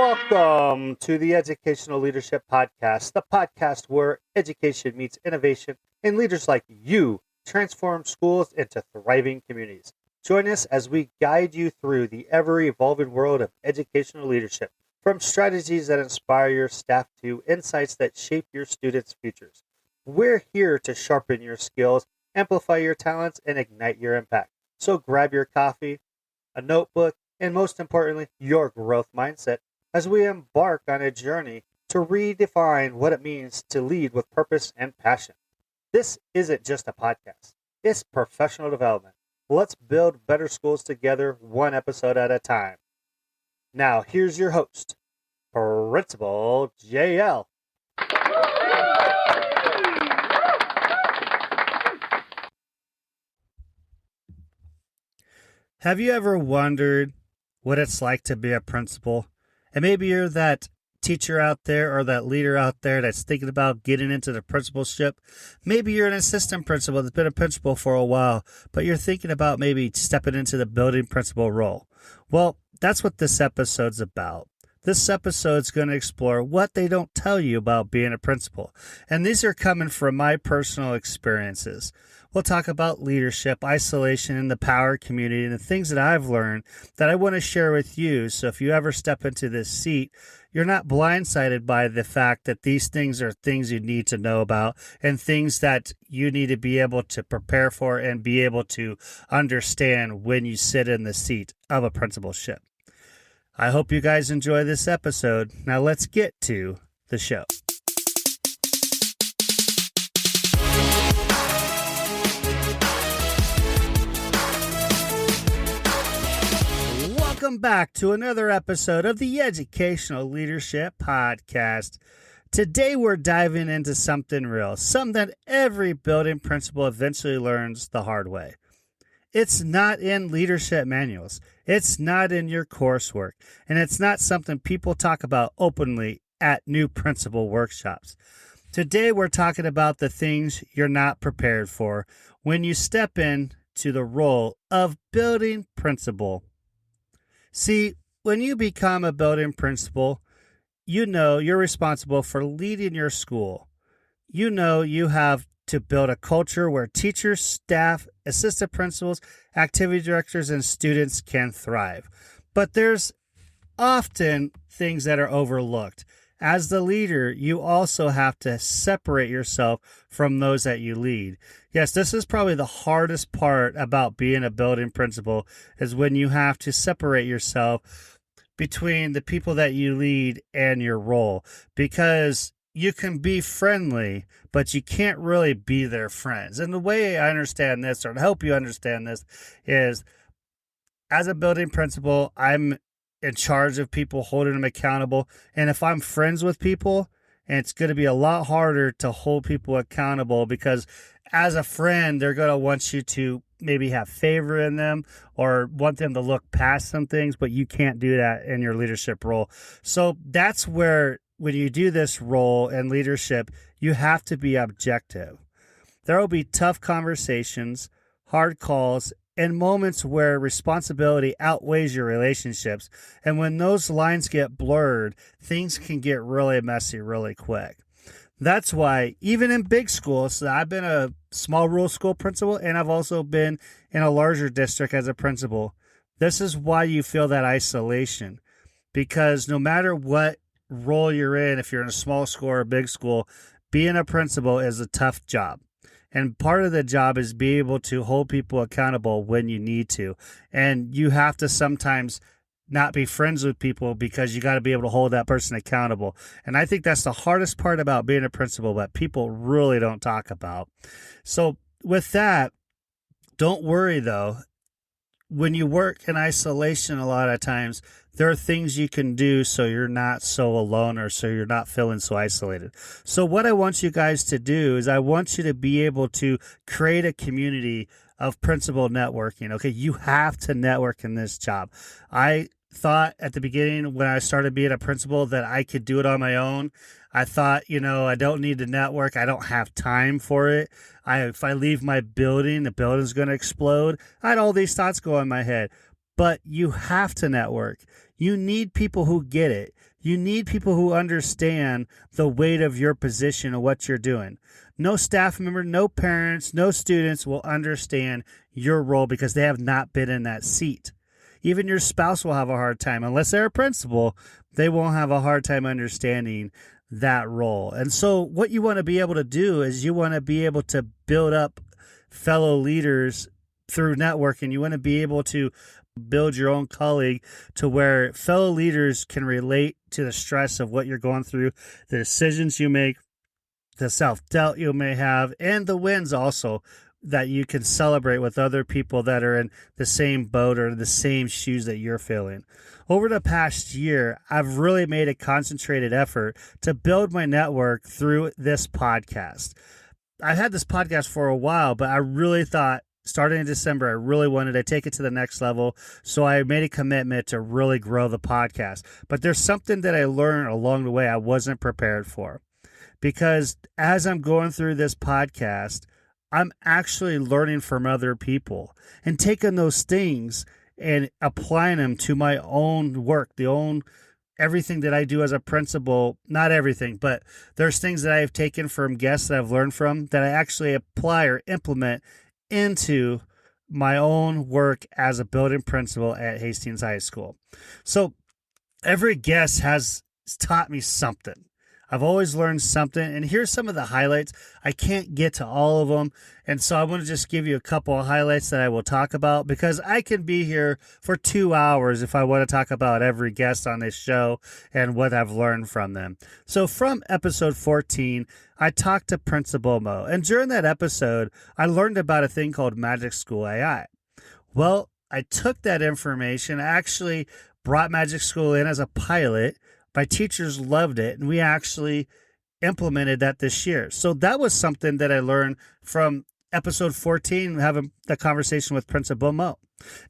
Welcome to the Educational Leadership Podcast, the podcast where education meets innovation and leaders like you transform schools into thriving communities. Join us as we guide you through the ever-evolving world of educational leadership, from strategies that inspire your staff to insights that shape your students' futures. We're here to sharpen your skills, amplify your talents, and ignite your impact. So grab your coffee, a notebook, and most importantly, your growth mindset as we embark on a journey to redefine what it means to lead with purpose and passion. This isn't just a podcast. It's professional development. Let's build better schools together, one episode at a time. Now, here's your host, Principal JL. Have you ever wondered what it's like to be a principal? And maybe you're that teacher out there or that leader out there that's thinking about getting into the principalship. Maybe you're an assistant principal that's been a principal for a while, but you're thinking about maybe stepping into the building principal role. Well, that's what this episode's about. This episode's going to explore what they don't tell you about being a principal. And these are coming from my personal experiences. We'll talk about leadership, isolation, and the power community, and the things that I've learned that I want to share with you. So if you ever step into this seat, you're not blindsided by the fact that these things are things you need to know about and things that you need to be able to prepare for and be able to understand when you sit in the seat of a principalship. I hope you guys enjoy this episode. Now let's get to the show. Welcome back to another episode of the Educational Leadership Podcast. Today we're diving into something real, something that every building principal eventually learns the hard way. It's not in leadership manuals. It's not in your coursework. And it's not something people talk about openly at new principal workshops. Today we're talking about the things you're not prepared for when you step into the role of building principal. See, when you become a building principal, you know you're responsible for leading your school. You know you have to build a culture where teachers, staff, assistant principals, activity directors, and students can thrive. But there's often things that are overlooked. As the leader, you also have to separate yourself from those that you lead. Yes, this is probably the hardest part about being a building principal, is when you have to separate yourself between the people that you lead and your role, because you can be friendly, but you can't really be their friends. And the way I understand this, or to help you understand this, is as a building principal, I'm in charge of people, holding them accountable. And if I'm friends with people, and it's going to be a lot harder to hold people accountable, because as a friend, they're going to want you to maybe have favor in them or want them to look past some things, but you can't do that in your leadership role. So that's where, when you do this role in leadership, you have to be objective. There will be tough conversations, hard calls, and moments where responsibility outweighs your relationships. And when those lines get blurred, things can get really messy really quick. That's why even in big schools, I've been a small rural school principal, and I've also been in a larger district as a principal. This is why you feel that isolation, because no matter what role you're in, if you're in a small school or a big school, being a principal is a tough job. And part of the job is be able to hold people accountable when you need to. And you have to sometimes not be friends with people because you got to be able to hold that person accountable. And I think that's the hardest part about being a principal that people really don't talk about. So with that, don't worry though. When you work in isolation, a lot of times, there are things you can do so you're not so alone or so you're not feeling so isolated. So what I want you guys to do is I want you to be able to create a community of principal networking. Okay, you have to network in this job. I thought at the beginning when I started being a principal that I could do it on my own. I thought, I don't need to network. I don't have time for it. If I leave my building, the building's going to explode. I had all these thoughts go in my head. But you have to network. You need people who get it. You need people who understand the weight of your position and what you're doing. No staff member, no parents, no students will understand your role because they have not been in that seat. Even your spouse will have a hard time. Unless they're a principal, they won't have a hard time understanding that role. And so what you want to be able to do is you want to be able to build up fellow leaders through networking. You want to be able to build your own colleague to where fellow leaders can relate to the stress of what you're going through, the decisions you make, the self-doubt you may have, and the wins also that you can celebrate with other people that are in the same boat or the same shoes that you're feeling. Over the past year, I've really made a concentrated effort to build my network through this podcast. I've had this podcast for a while, but I really thought starting in December, I really wanted to take it to the next level. So I made a commitment to really grow the podcast. But there's something that I learned along the way I wasn't prepared for. Because as I'm going through this podcast, I'm actually learning from other people and taking those things and applying them to my own work, everything that I do as a principal. Not everything, but there's things that I've taken from guests that I've learned from that I actually apply or implement into my own work as a building principal at Hastings High School. So every guest has taught me something. I've always learned something, and here's some of the highlights. I can't get to all of them, and so I want to just give you a couple of highlights that I will talk about because I can be here for 2 hours if I want to talk about every guest on this show and what I've learned from them. So from episode 14, I talked to Principal Mo, and during that episode, I learned about a thing called Magic School AI. Well, I took that information, I actually brought Magic School in as a pilot. My teachers loved it, and we actually implemented that this year. So that was something that I learned from episode 14, having the conversation with Principal Mo.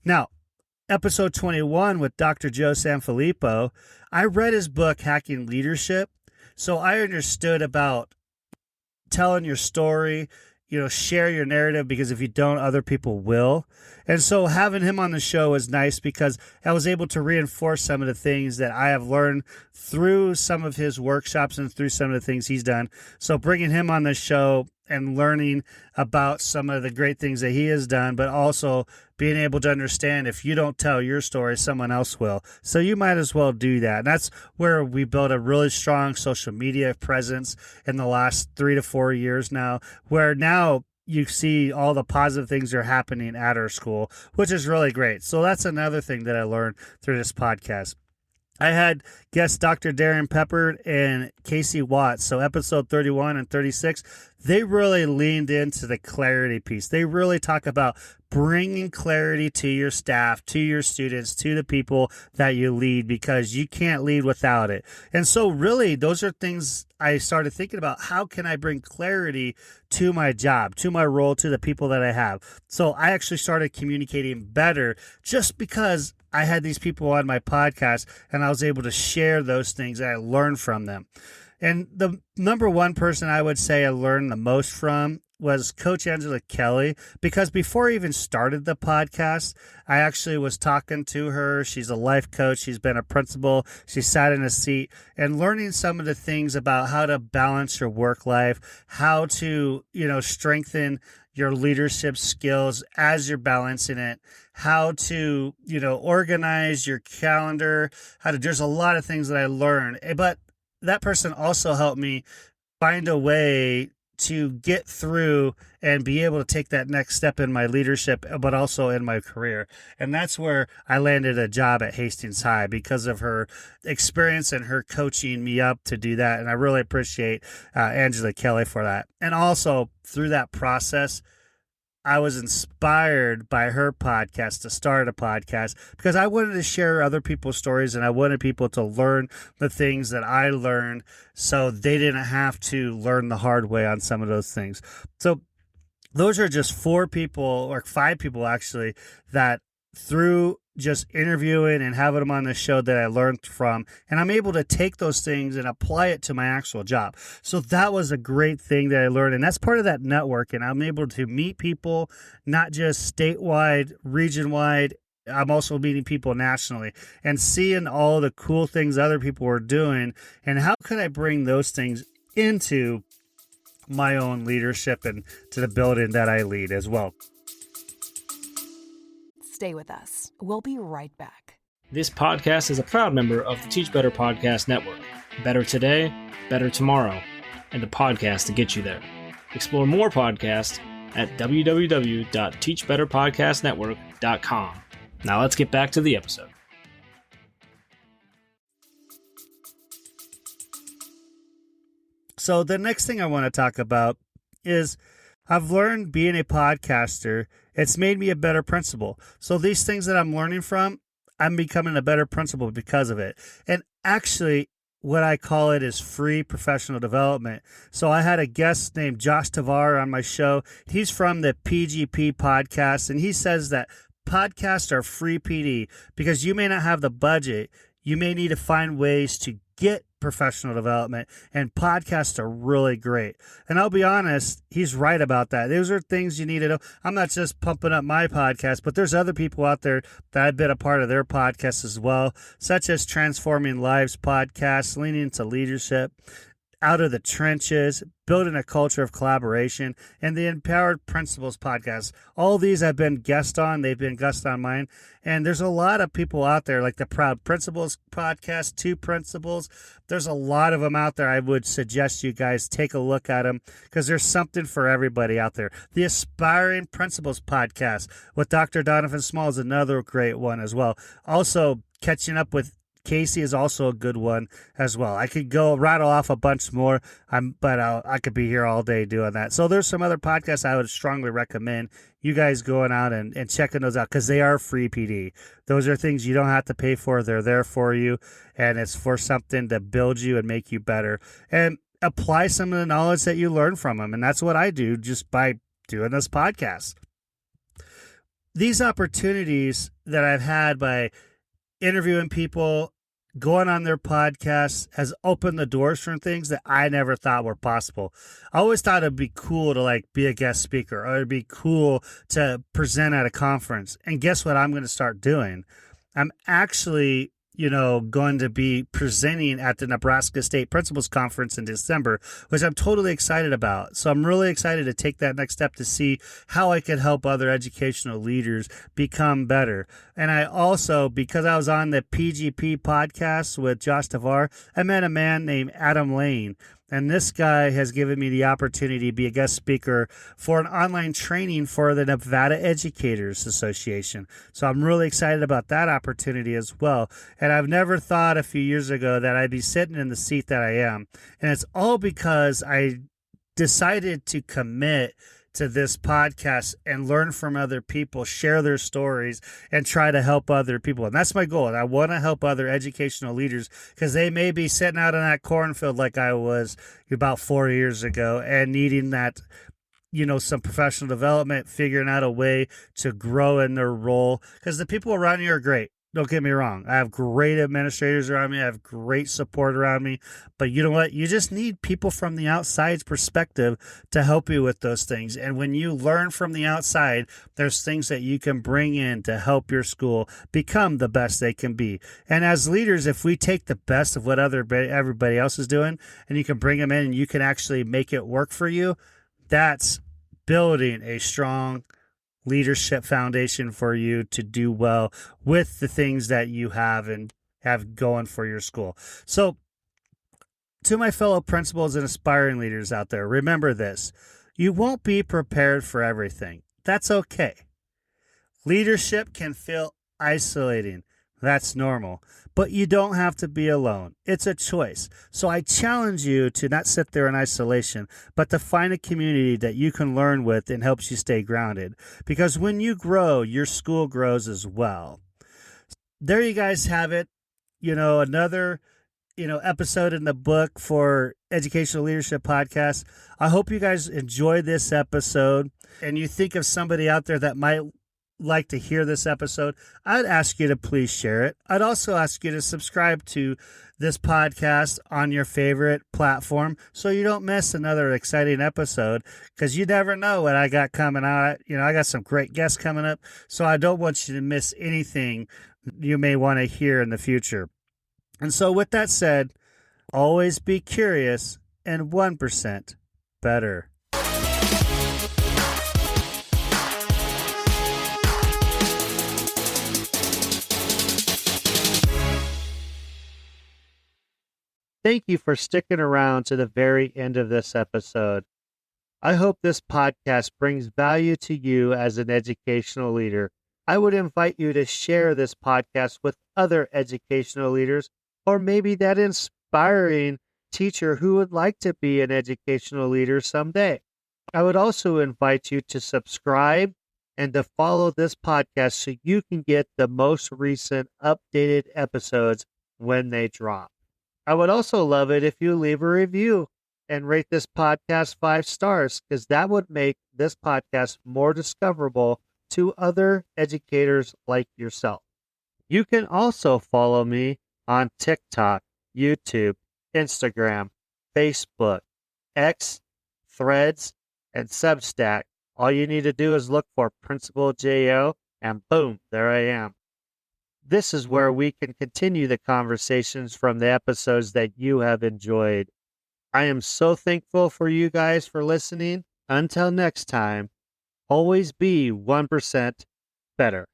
Now, episode 21 with Dr. Joe Sanfilippo, I read his book, Hacking Leadership. So I understood about telling your story, share your narrative, because if you don't, other people will. And so having him on the show is nice because I was able to reinforce some of the things that I have learned through some of his workshops and through some of the things he's done. So bringing him on the show and learning about some of the great things that he has done, but also being able to understand if you don't tell your story, someone else will. So you might as well do that. And that's where we built a really strong social media presence in the last 3 to 4 years now, where now you see all the positive things that are happening at our school, which is really great. So that's another thing that I learned through this podcast. I had guests Dr. Darren Peppard and Casey Watts. So episode 31 and 36, they really leaned into the clarity piece. They really talk about bringing clarity to your staff, to your students, to the people that you lead, because you can't lead without it. And so really, those are things I started thinking about. How can I bring clarity to my job, to my role, to the people that I have? So I actually started communicating better just because I had these people on my podcast and I was able to share those things that I learned from them. And the number one person I would say I learned the most from was Coach Angela Kelly, because before I even started the podcast, I actually was talking to her. She's a life coach. She's been a principal. She sat in a seat and learning some of the things about how to balance your work life, how to, strengthen your leadership skills as you're balancing it, how to, organize your calendar, there's a lot of things that I learned. But that person also helped me find a way to get through and be able to take that next step in my leadership, but also in my career. And that's where I landed a job at Hastings High because of her experience and her coaching me up to do that. And I really appreciate Angela Kelly for that. And also through that process, I was inspired by her podcast to start a podcast because I wanted to share other people's stories and I wanted people to learn the things that I learned so they didn't have to learn the hard way on some of those things. So those are just 4 people or 5 people actually that through just interviewing and having them on the show that I learned from, and I'm able to take those things and apply it to my actual job. So that was a great thing that I learned, and that's part of that network. And I'm able to meet people, not just statewide, region-wide, I'm also meeting people nationally and seeing all the cool things other people are doing, and how can I bring those things into my own leadership and to the building that I lead as well. Stay with us. We'll be right back. This podcast is a proud member of the Teach Better Podcast Network. Better today, better tomorrow, and the podcast to get you there. Explore more podcasts at www.teachbetterpodcastnetwork.com. Now let's get back to the episode. So the next thing I want to talk about is I've learned being a podcaster, it's made me a better principal. So these things that I'm learning from, I'm becoming a better principal because of it. And actually, what I call it is free professional development. So I had a guest named Josh Tavar on my show. He's from the PGP podcast, and he says that podcasts are free PD because you may not have the budget. You may need to find ways to get professional development, and podcasts are really great. And I'll be honest, he's right about that. Those are things you need to know. I'm not just pumping up my podcast, but there's other people out there that I've been a part of their podcasts as well, such as Transforming Lives podcast, Leaning into Leadership, Out of the Trenches, Building a Culture of Collaboration, and the Empowered Principles podcast. All these I've been guest on. They've been guest on mine. And there's a lot of people out there, like the Proud Principles podcast, Two Principles. There's a lot of them out there. I would suggest you guys take a look at them because there's something for everybody out there. The Aspiring Principles podcast with Dr. Donovan Small is another great one as well. Also, Catching Up with Casey is also a good one as well. I could go rattle off a bunch more, but I could be here all day doing that. So there's some other podcasts I would strongly recommend you guys going out and checking those out because they are free PD. Those are things you don't have to pay for. They're there for you, and it's for something to build you and make you better and apply some of the knowledge that you learn from them. And that's what I do just by doing this podcast. These opportunities that I've had by interviewing people, going on their podcasts has opened the doors for things that I never thought were possible. I always thought it'd be cool to be a guest speaker, or it'd be cool to present at a conference. And guess what I'm going to start doing? I'm actually, going to be presenting at the Nebraska State Principals Conference in December, which I'm totally excited about. So I'm really excited to take that next step to see how I could help other educational leaders become better. And I also, because I was on the PGP podcast with Josh Tavar, I met a man named Adam Lane. And this guy has given me the opportunity to be a guest speaker for an online training for the Nevada Educators Association. So I'm really excited about that opportunity as well. And I've never thought a few years ago that I'd be sitting in the seat that I am. And it's all because I decided to commit to this podcast and learn from other people, share their stories, and try to help other people. And that's my goal. And I want to help other educational leaders because they may be sitting out in that cornfield like I was about 4 years ago and needing that, some professional development, figuring out a way to grow in their role because the people around you are great. Don't get me wrong. I have great administrators around me. I have great support around me. But you know what? You just need people from the outside's perspective to help you with those things. And when you learn from the outside, there's things that you can bring in to help your school become the best they can be. And as leaders, if we take the best of what everybody else is doing and you can bring them in and you can actually make it work for you, that's building a strong leadership foundation for you to do well with the things that you have and have going for your school. So to my fellow principals and aspiring leaders out there, remember this: you won't be prepared for everything. That's okay. Leadership can feel isolating. That's normal. But you don't have to be alone. It's a choice. So I challenge you to not sit there in isolation, but to find a community that you can learn with and helps you stay grounded. Because when you grow, your school grows as well. There you guys have it. Another, episode in the book for Educational Leadership Podcast. I hope you guys enjoyed this episode and you think of somebody out there that might like to hear this episode, I'd ask you to please share it. I'd also ask you to subscribe to this podcast on your favorite platform so you don't miss another exciting episode, because you never know what I got coming out. I got some great guests coming up, so I don't want you to miss anything you may want to hear in the future. And so with that said, always be curious and 1% better. Thank you for sticking around to the very end of this episode. I hope this podcast brings value to you as an educational leader. I would invite you to share this podcast with other educational leaders, or maybe that inspiring teacher who would like to be an educational leader someday. I would also invite you to subscribe and to follow this podcast so you can get the most recent updated episodes when they drop. I would also love it if you leave a review and rate this podcast 5 stars, because that would make this podcast more discoverable to other educators like yourself. You can also follow me on TikTok, YouTube, Instagram, Facebook, X, Threads, and Substack. All you need to do is look for Principal J.O., and boom, there I am. This is where we can continue the conversations from the episodes that you have enjoyed. I am so thankful for you guys for listening. Until next time, always be 1% better.